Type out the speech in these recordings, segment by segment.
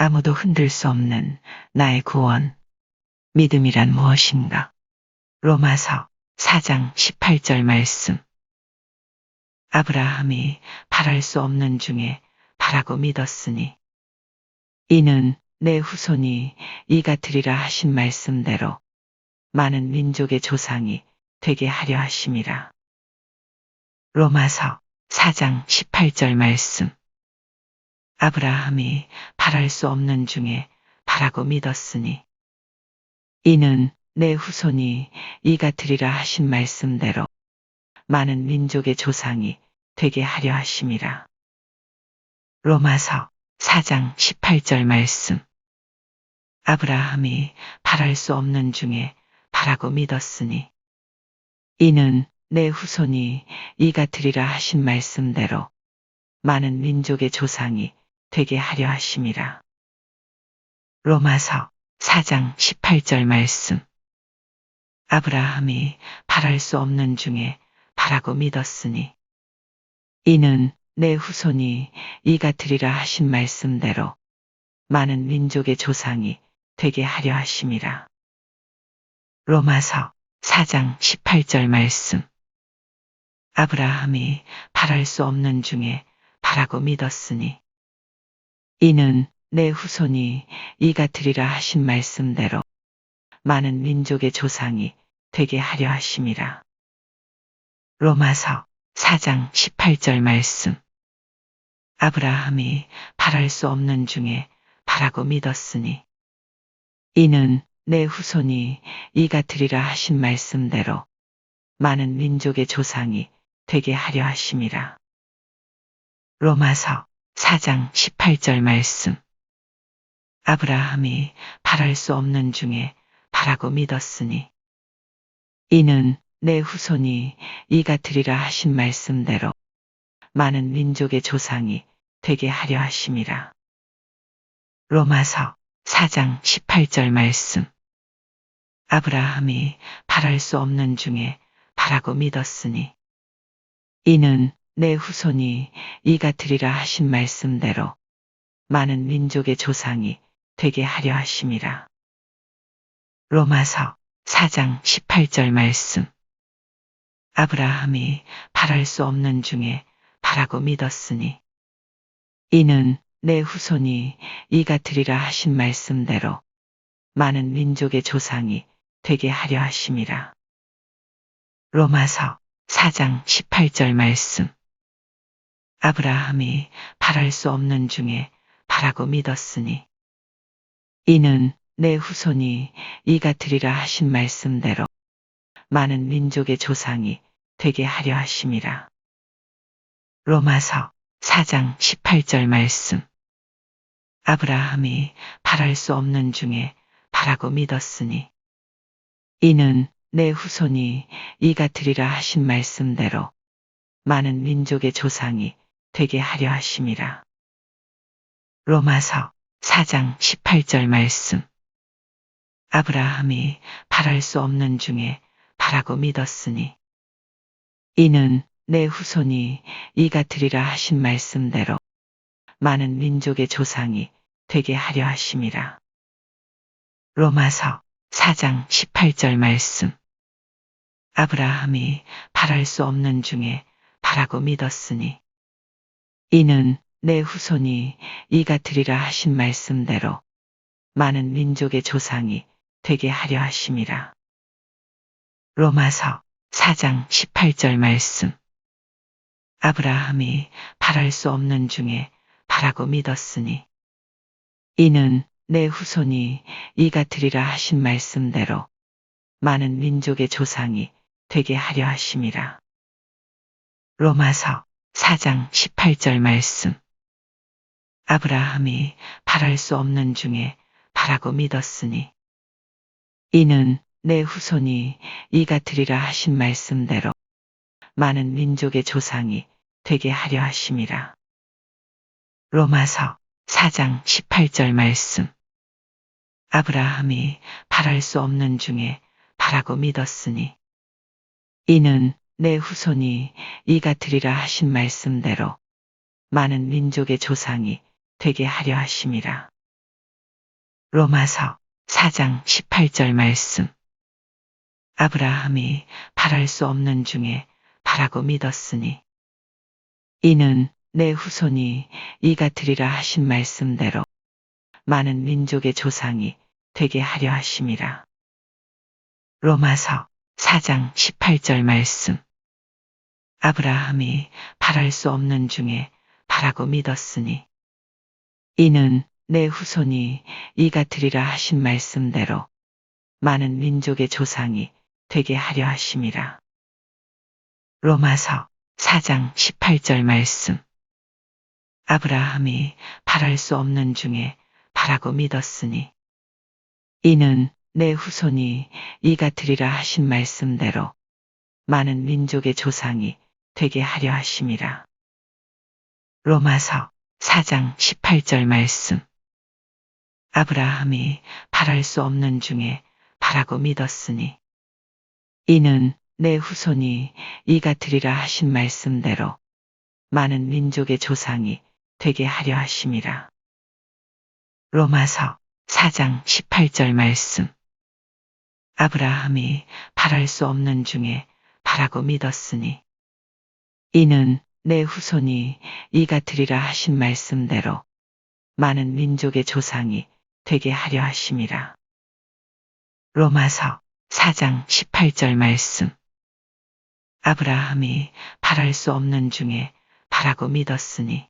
아무도 흔들 수 없는 나의 구원. 믿음이란 무엇인가? 로마서 4장 18절 말씀. 아브라함이 바랄 수 없는 중에 바라고 믿었으니 이는 내 후손이 이가 되리라 하신 말씀대로 많은 민족의 조상이 되게 하려 하심이라. 로마서 4장 18절 말씀. 아브라함이 바랄 수 없는 중에 바라고 믿었으니 이는 내 후손이 이가 되리라 하신 말씀대로 많은 민족의 조상이 되게 하려 하심이라. 로마서 4장 18절 말씀. 아브라함이 바랄 수 없는 중에 바라고 믿었으니 이는 내 후손이 이가 되리라 하신 말씀대로 많은 민족의 조상이 되게 하려 하심이라. 로마서 4장 18절 말씀. 아브라함이 바랄 수 없는 중에 바라고 믿었으니 이는 내 후손이 이가 되리라 하신 말씀대로 많은 민족의 조상이 되게 하려 하심이라. 로마서 4장 18절 말씀. 아브라함이 바랄 수 없는 중에 바라고 믿었으니 이는 내 후손이 이가 되리라 하신 말씀대로 많은 민족의 조상이 되게 하려 하심이라. 로마서 4장 18절 말씀. 아브라함이 바랄 수 없는 중에 바라고 믿었으니 이는 내 후손이 이가 되리라 하신 말씀대로 많은 민족의 조상이 되게 하려 하심이라. 로마서 4장 18절 말씀. 아브라함이 바랄 수 없는 중에 바라고 믿었으니 이는 내 후손이 이가 되리라 하신 말씀대로 많은 민족의 조상이 되게 하려 하심이라. 로마서 4장 18절 말씀. 아브라함이 바랄 수 없는 중에 바라고 믿었으니 이는 내 후손이 이가 되리라 하신 말씀대로 많은 민족의 조상이 되게 하려 하심이라. 로마서 4장 18절 말씀. 아브라함이 바랄 수 없는 중에 바라고 믿었으니 이는 내 후손이 이가 되리라 하신 말씀대로 많은 민족의 조상이 되게 하려 하심이라. 로마서 4장 18절 말씀. 아브라함이 바랄 수 없는 중에 바라고 믿었으니 이는 내 후손이 이가 되리라 하신 말씀대로 많은 민족의 조상이 되게 하려 하심이라. 로마서 4장 18절 말씀. 아브라함이 바랄 수 없는 중에 바라고 믿었으니 이는 내 후손이 이가 되리라 하신 말씀대로 많은 민족의 조상이 되게 하려 하심이라. 로마서 4장 18절 말씀. 아브라함이 바랄 수 없는 중에 바라고 믿었으니 이는 내 후손이 이가 되리라 하신 말씀대로 많은 민족의 조상이 되게 하려 하심이라. 로마서 4장 18절 말씀. 아브라함이 바랄 수 없는 중에 바라고 믿었으니 이는 내 후손이 이가 되리라 하신 말씀대로 많은 민족의 조상이 되게 하려 하심이라. 로마서 4장 18절 말씀. 아브라함이 바랄 수 없는 중에 바라고 믿었으니 이는 내 후손이 이가 되리라 하신 말씀대로 많은 민족의 조상이 되게 하려 하심이라. 로마서 4장 18절 말씀. 아브라함이 바랄 수 없는 중에 바라고 믿었으니 이는 내 후손이 이가 되리라 하신 말씀대로 많은 민족의 조상이 되게 하려 하심이라. 로마서 4장 18절 말씀. 아브라함이 바랄 수 없는 중에 바라고 믿었으니 이는 내 후손이 이가 되리라 하신 말씀대로 많은 민족의 조상이 되게 하려 하심이라. 로마서 4장 18절 말씀. 아브라함이 바랄 수 없는 중에 바라고 믿었으니 이는 내 후손이 이가 되리라 하신 말씀대로 많은 민족의 조상이 되게 하려 하심이라. 로마서 4장 18절 말씀. 아브라함이 바랄 수 없는 중에 바라고 믿었으니 이는 내 후손이 이가 되리라 하신 말씀대로 많은 민족의 조상이 되게 하려 하심이라. 로마서 4장 18절 말씀. 아브라함이 바랄 수 없는 중에 바라고 믿었으니 이는 내 후손이 이가 되리라 하신 말씀대로 많은 민족의 조상이 되게 하려 하심이라. 로마서 4장 18절 말씀. 아브라함이 바랄 수 없는 중에 바라고 믿었으니 이는 내 후손이 이가 되리라 하신 말씀대로 많은 민족의 조상이 되게 하려 하심이라. 로마서 4장 18절 말씀. 아브라함이 바랄 수 없는 중에 바라고 믿었으니 이는 내 후손이 이가 되리라 하신 말씀대로 많은 민족의 조상이 되게 하려 하심이라. 로마서 4장 18절 말씀. 아브라함이 바랄 수 없는 중에 바라고 믿었으니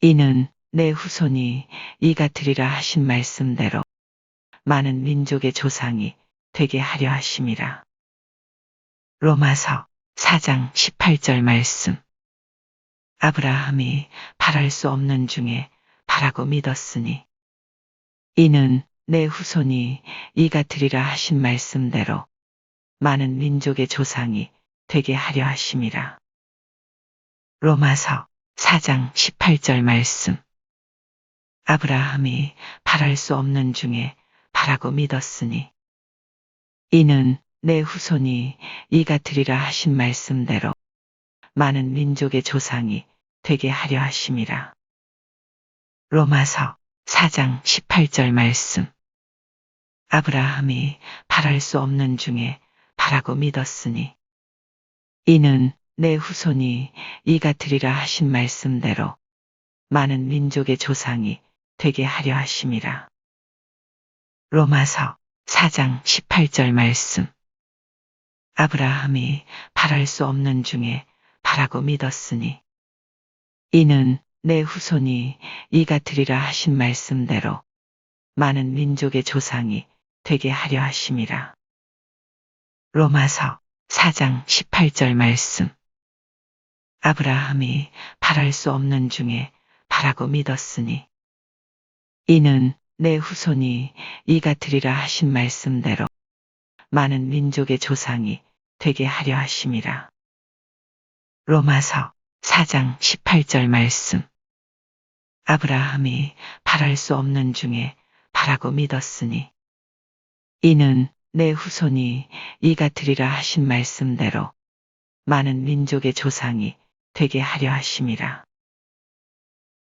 이는 내 후손이 이가 되리라 하신 말씀대로 많은 민족의 조상이 되게 하려 하심이라. 로마서 4장 18절 말씀. 아브라함이 바랄 수 없는 중에 바라고 믿었으니 이는 내 후손이 이가 되리라 하신 말씀대로 많은 민족의 조상이 되게 하려 하심이라. 로마서 4장 18절 말씀. 아브라함이 바랄 수 없는 중에 바라고 믿었으니 이는 내 후손이 이가 되리라 하신 말씀대로 많은 민족의 조상이 되게 하려 하심이라. 로마서 4장 18절 말씀. 아브라함이 바랄 수 없는 중에 바라고 믿었으니 이는 내 후손이 이가 되리라 하신 말씀대로 많은 민족의 조상이 되게 하려 하심이라. 로마서 4장 18절 말씀. 아브라함이 바랄 수 없는 중에 바라고 믿었으니 이는 내 후손이 이가 되리라 하신 말씀대로 많은 민족의 조상이 되게 하려 하심이라. 로마서 4장 18절 말씀. 아브라함이 바랄 수 없는 중에 바라고 믿었으니 이는 내 후손이 이가 되리라 하신 말씀대로 많은 민족의 조상이 되게 하려 하심이라. 로마서 4장 18절 말씀. 아브라함이 바랄 수 없는 중에 바라고 믿었으니 이는 내 후손이 이가 되리라 하신 말씀대로 많은 민족의 조상이 되게 하려 하심이라.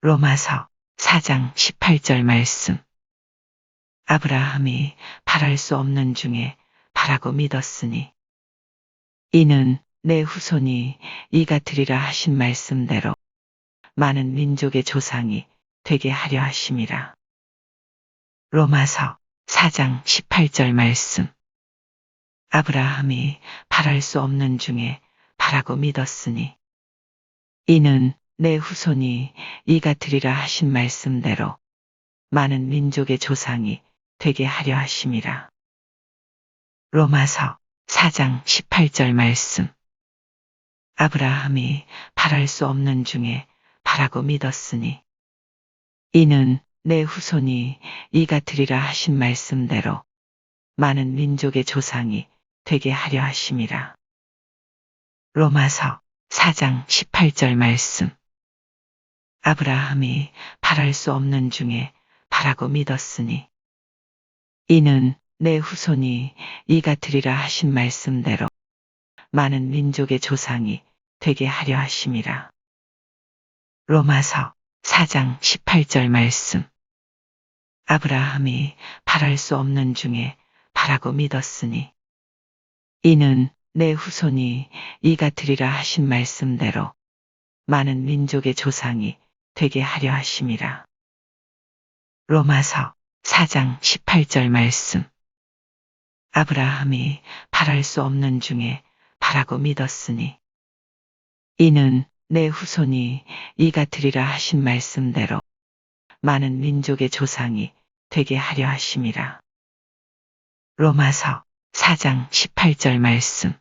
로마서 4장 18절 말씀. 아브라함이 바랄 수 없는 중에 바라고 믿었으니 이는 내 후손이 이가 되리라 하신 말씀대로 많은 민족의 조상이 되게 하려 하심이라. 로마서 4장 18절 말씀. 아브라함이 바랄 수 없는 중에 바라고 믿었으니 이는 내 후손이 이가 되리라 하신 말씀대로 많은 민족의 조상이 되게 하려 하심이라. 로마서 4장 18절 말씀. 아브라함이 바랄 수 없는 중에 바라고 믿었으니 이는 내 후손이 이가 되리라 하신 말씀대로 많은 민족의 조상이 되게 하려 하심이라. 로마서 4장 18절 말씀. 아브라함이 바랄 수 없는 중에 바라고 믿었으니 이는 내 후손이 이가 되리라 하신 말씀대로 많은 민족의 조상이 되게 하려 하심이라. 로마서 4장 18절 말씀. 아브라함이 바랄 수 없는 중에 바라고 믿었으니 이는 내 후손이 이가 드리라 하신 말씀대로 많은 민족의 조상이 되게 하려 하심이라. 로마서 4장 18절 말씀. 아브라함이 바랄 수 없는 중에 바라고 믿었으니 이는 내 후손이 이가 드리라 하신 말씀대로 많은 민족의 조상이 되게 하려 하심이라. 로마서 4장 18절 말씀.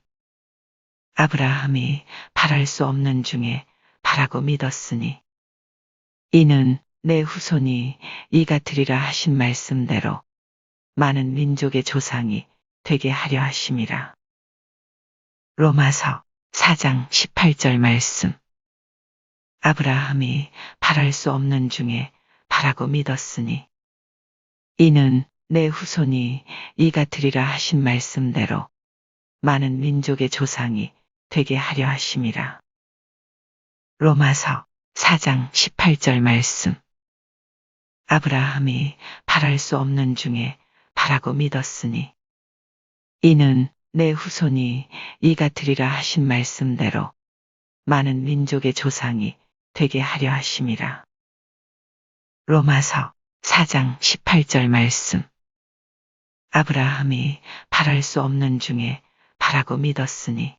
아브라함이 바랄 수 없는 중에 바라고 믿었으니 이는 내 후손이 이가 드리라 하신 말씀대로 많은 민족의 조상이 되게 하려 하심이라. 로마서 4장 18절 말씀. 아브라함이 바랄 수 없는 중에 바라고 믿었으니 이는 내 후손이 이가 드리라 하신 말씀대로 많은 민족의 조상이 되게 하려 하심이라. 로마서 4장 18절 말씀. 아브라함이 바랄 수 없는 중에 바라고 믿었으니 이는 내 후손이 이가 드리라 하신 말씀대로 많은 민족의 조상이 되게 하려 하심이라. 로마서 4장 18절 말씀. 아브라함이 바랄 수 없는 중에 바라고 믿었으니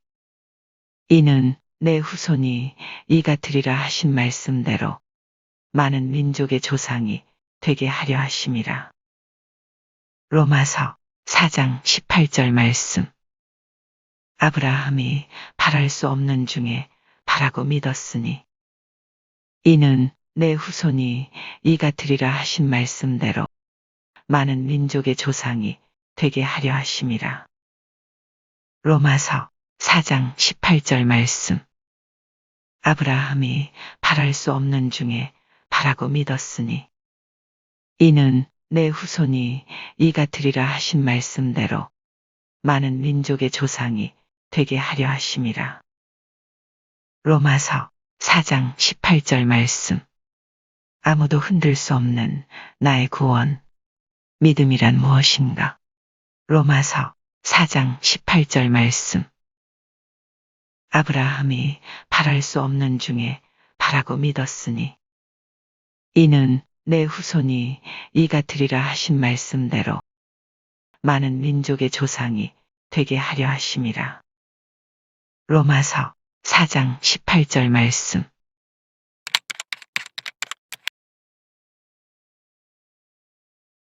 이는 내 후손이 이가 드리라 하신 말씀대로 많은 민족의 조상이 되게 하려 하심이라. 로마서 4장 18절 말씀. 아브라함이 바랄 수 없는 중에 바라고 믿었으니 이는 내 후손이 이가 드리라 하신 말씀대로 많은 민족의 조상이 되게 하려 하심이라. 로마서 4장 18절 말씀. 아브라함이 바랄 수 없는 중에 바라고 믿었으니 이는 내 후손이 이가 드리라 하신 말씀대로 많은 민족의 조상이 되게 하려 하심이라. 로마서 4장 18절 말씀. 아무도 흔들 수 없는 나의 구원. 믿음이란 무엇인가? 로마서 4장 18절 말씀. 아브라함이 바랄 수 없는 중에 바라고 믿었으니 이는 내 후손이 이가 드리라 하신 말씀대로 많은 민족의 조상이 되게 하려 하심이라. 로마서 4장 18절 말씀.